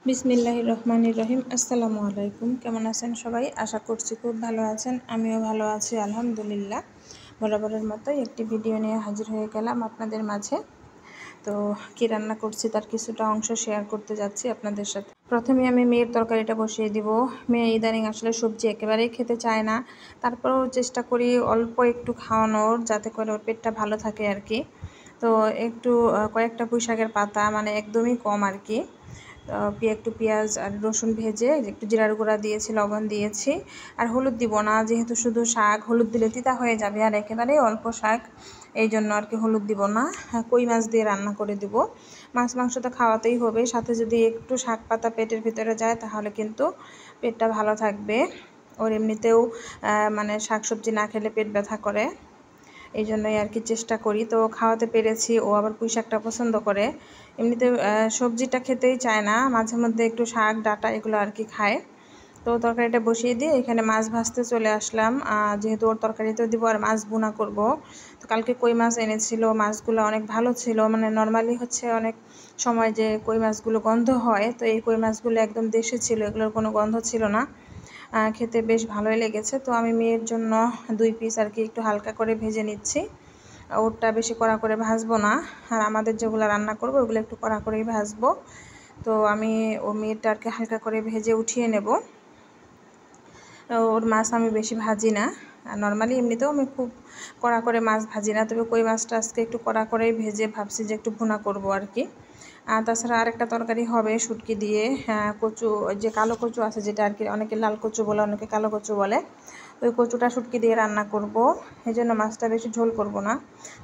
বিসমিল্লাহির রহমানির রহিম। আসসালামু আলাইকুম। কেমন আছেন সবাই? আশা করছি খুব ভালো আছেন। আমিও ভালো আছি আলহামদুলিল্লাহ। বরাবরের মতোই একটি ভিডিও নিয়ে হাজির হয়ে গেলাম আপনাদের মাঝে। তো কী রান্না করছি তার কিছুটা অংশ শেয়ার করতে যাচ্ছি আপনাদের সাথে। প্রথমে আমি মেয়ের তরকারিটা বসিয়ে দিব। মেয়ে ইদানিং আসলে সবজি একেবারেই খেতে চায় না, তারপরেও চেষ্টা করি অল্প একটু খাওয়ানোর, যাতে করে ওর পেটটা ভালো থাকে আর কি। তো একটু কয়েকটা পুঁইশাকের পাতা, মানে একদমই কম আর কি, একটু পেঁয়াজ আর রসুন ভেজে একটু জিরার গুঁড়া দিয়েছি, লবণ দিয়েছি, আর হলুদ দিব না, যেহেতু শুধু শাক, হলুদ দিলে তিতা হয়ে যাবে, আর একেবারেই অল্প শাক, এই জন্য আর কি হলুদ দিব না। কই মাছ দিয়ে রান্না করে দিব। মাছ মাংস তো খাওয়াতেই হবে, সাথে যদি একটু শাক পাতা পেটের ভিতরে যায় তাহলে কিন্তু পেটটা ভালো থাকবে। ওর এমনিতেও মানে শাকসবজি না খেলে পেট ব্যথা করে, এই জন্যই আর কি চেষ্টা করি। তো খাওয়াতে পেরেছি। ও আবার পুঁই শাকটা পছন্দ করে, এমনিতে সবজিটা খেতেই চায় না, মাঝে মধ্যে একটু শাক ডাঁটা এগুলো আর কি খায়। তো তরকারিটা বসিয়ে দিয়ে এখানে মাছ ভাজতে চলে আসলাম, যেহেতু ওর তরকারিতেও দিব আর মাছ ভুনা করব। তো কালকে কই মাছ এনেছিল, মাছগুলো অনেক ভালো ছিল। মানে নর্মালি হচ্ছে অনেক সময় যে কই মাছগুলো গন্ধ হয়, তো এই কই মাছগুলো একদম দেশি ছিল, এগুলোর কোনো গন্ধ ছিল না, খেতে বেশ ভালোই লেগেছে। তো আমি মেয়ের জন্য 2 পিস আর কি একটু হালকা করে ভেজে নিচ্ছি। ওরটা বেশি কড়া করে ভাজবো না, আর আমাদের যেগুলো রান্না করবো ওগুলো একটু কড়া করেই ভাজবো। তো আমি ও মেয়েরটা আর কি হালকা করে ভেজে উঠিয়ে নেব। ওর মাছ আমি বেশি ভাজি না, নর্মালি এমনিতেও আমি খুব কড়া করে মাছ ভাজি না, তবে কই মাছটা আজকে একটু কড়া করেই ভেজে ভাবছি যে একটু ভুনা করব আর কি। তাছাড়া আরেকটা তরকারি হবে শুটকি দিয়ে, কচু, যে কালো কচু আছে যেটা আর কি, অনেকে লাল কচু বলে, অনেকে কালো কচু বলে, ওই কচুটা শুটকি দিয়ে রান্না করব। এই জন্য মাছটা বেশি ঝোল করব না।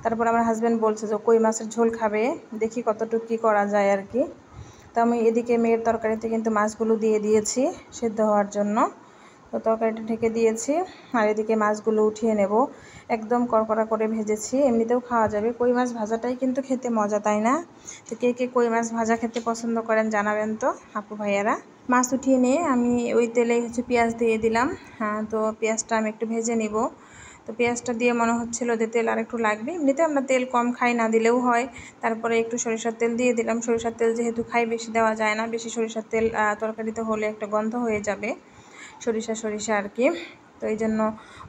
তারপর আমার হাজব্যান্ড বলছে যে কই মাছের ঝোল খাবে, দেখি কতটুকু কী করা যায় আর কি। তো আমি এদিকে মেয়ের তরকারিতে কিন্তু মাছগুলো দিয়ে দিয়েছি সেদ্ধ হওয়ার জন্য। তো তরকারিটা ঢেকে দিয়েছি, আর এদিকে মাছগুলো উঠিয়ে নেব। একদম কড়কড়া করে ভেজেছি, এমনিতেও খাওয়া যাবে। কই মাছ ভাজাটাই কিন্তু খেতে মজা, তাই না? তো কে কে কই মাছ ভাজা খেতে পছন্দ করেন জানাবেন তো আপু ভাইয়ারা। মাছ উঠিয়ে নিয়ে আমি ওই তেলে হচ্ছে পেঁয়াজ দিয়ে দিলাম। তো পেঁয়াজটা আমি একটু ভেজে নিব। তো পেঁয়াজটা দিয়ে মনে হচ্ছিলো যে তেল আর একটু লাগবে, এমনিতে আমরা তেল কম খাই, না দিলেও হয়। তারপরে একটু সরিষার তেল দিয়ে দিলাম। সরিষার তেল যেহেতু খাই, বেশি দেওয়া যায় না, বেশি সরিষার তেল তরকারিতে হলে একটা গন্ধ হয়ে যাবে, সরিষা আর কি। তো এই জন্য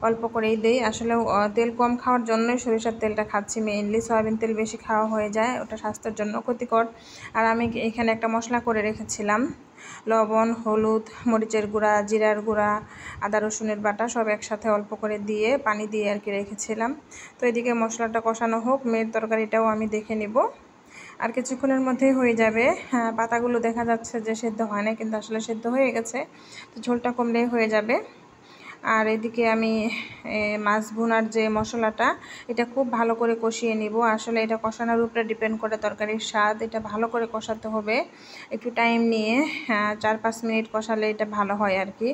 অল্প করেই দেই। আসলে তেল কম খাওয়ার জন্যই সরিষার তেলটা খাচ্ছি মেইনলি। সয়াবিন তেল বেশি খাওয়া হয়ে যায়, ওটা স্বাস্থ্যের জন্য ক্ষতিকর। আর আমি এখানে একটা মশলা করে রেখেছিলাম, লবণ, হলুদ, মরিচের গুঁড়া, জিরার গুঁড়া, আদা রসুনের বাটা সব একসাথে অল্প করে দিয়ে পানি দিয়ে আর কি রেখেছিলাম। তো এদিকে মশলাটা কষানো হোক, মেয়ের তরকারিটাও আমি দেখে নিব। আর কিছুক্ষণের মধ্যেই হয়ে যাবে। পাতাগুলো দেখা যাচ্ছে যে সেদ্ধ হয় না, কিন্তু আসলে সেদ্ধ হয়ে গেছে। তো ঝোলটা কমলেই হয়ে যাবে। আর এদিকে আমি মাছ ভুনার যে মশলাটা, এটা খুব ভালো করে কষিয়ে নিব। আসলে এটা কষানোর উপরে ডিপেন্ড করে তরকারির স্বাদ। এটা ভালো করে কষাতে হবে, একটু টাইম নিয়ে, 4-5 মিনিট কষালে এটা ভালো হয় আর কি।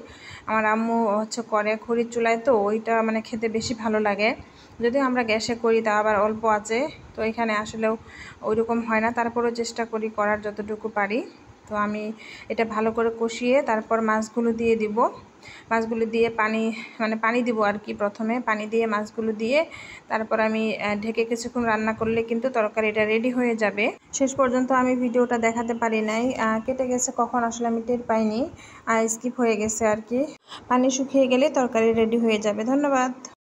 আমার আম্মু হচ্ছে করে খড়ির চুলায়, তো ওইটা মানে খেতে বেশি ভালো লাগে। যদিও আমরা গ্যাসে করি, তা আবার অল্প আছে, তো এখানে আসলেও ওইরকম হয় না, তারপরেও চেষ্টা করি করার যতটুকু পারি। তো আমি এটা ভালো করে কষিয়ে তারপর মাছগুলো দিয়ে দিব। মাছগুলো দিয়ে পানি দিব আর কি। প্রথমে পানি দিয়ে মাছগুলো দিয়ে তারপর আমি ঢেকে কিছুক্ষণ রান্না করলে কিন্তু তরকারিটা রেডি হয়ে যাবে। শেষ পর্যন্ত আমি ভিডিওটা দেখাতে পারি নাই, কেটে গেছে কখন আসলে আমি টের পাইনি, স্কিপ হয়ে গেছে আর কি। পানি শুকিয়ে গেলে তরকারি রেডি হয়ে যাবে। ধন্যবাদ।